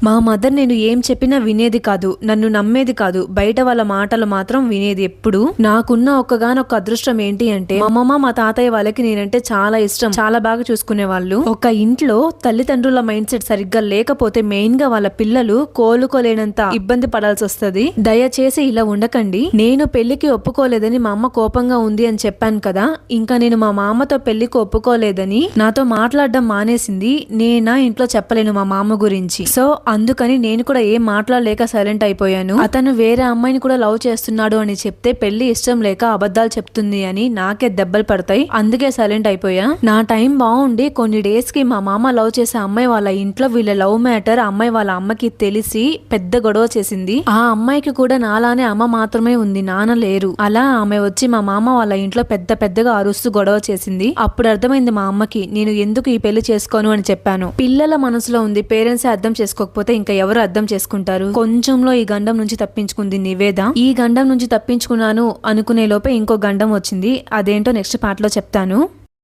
మా మదర్ నేను ఏం చెప్పినా వినేది కాదు, నన్ను నమ్మేది కాదు, బయట వాళ్ళ మాటలు మాత్రం వినేది ఎప్పుడు. నాకున్న ఒక్కగానొక్క అదృష్టం ఏంటి అంటే మా అమ్మమ్మ మా తాతయ్య వాళ్ళకి నేనంటే చాలా ఇష్టం, చాలా బాగా చూసుకునే వాళ్ళు. ఒక ఇంట్లో తల్లిదండ్రుల మైండ్ సెట్ సరిగ్గా లేకపోతే మెయిన్ గా వాళ్ళ పిల్లలు కోలుకోలేనంత ఇబ్బంది పడాల్సి వస్తుంది. దయచేసి ఇలా ఉండకండి. నేను పెళ్లికి ఒప్పుకోలేదని మా అమ్మ కోపంగా ఉంది అని చెప్పాను కదా, ఇంకా నేను మా మామతో పెళ్లికి ఒప్పుకోలేదని నాతో మాట్లాడడం మానేసింది. నేనా ఇంట్లో చెప్పలేను మా మామ గురించి. సో అందుకని నేను కూడా ఏం మాట్లాడలేక సైలెంట్ అయిపోయాను. అతను వేరే అమ్మాయిని కూడా లవ్ చేస్తున్నాడు అని చెప్తే పెళ్లి ఇష్టం లేక అబద్ధాలు చెప్తుంది అని నాకే దెబ్బలు పడతాయి, అందుకే సైలెంట్ అయిపోయా. నా టైం బాగుండి కొన్ని డేస్ కి మా మామ లవ్ చేసే అమ్మాయి వాళ్ళ ఇంట్లో వీళ్ళ లవ్ మ్యాటర్ అమ్మాయి వాళ్ళ అమ్మకి తెలిసి పెద్ద గొడవ చేసింది. ఆ అమ్మాయికి కూడా నాలానే అమ్మ మాత్రమే ఉంది, నాన్న లేరు. అలా ఆమె వచ్చి మా మామ వాళ్ళ ఇంట్లో పెద్దగా అరుస్తూ గొడవ చేసింది. అప్పుడు అర్థమైంది మా అమ్మకి నేను ఎందుకు ఈ పెళ్లి చేసుకోను అని చెప్పాను. పిల్లల మనసులో ఉంది, పేరెంట్స్ అర్థం చేసుకోకపోతే ఇంకా ఎవరు అర్థం చేసుకుంటారు. కొంచెంలో ఈ గండం నుంచి తప్పించుకుంది నివేద. ఈ గండం నుంచి తప్పించుకున్నాను అనుకునే లోపే ఇంకో గండం వచ్చింది. అదేంటో నెక్స్ట్ పార్ట్ లో చెప్తాను.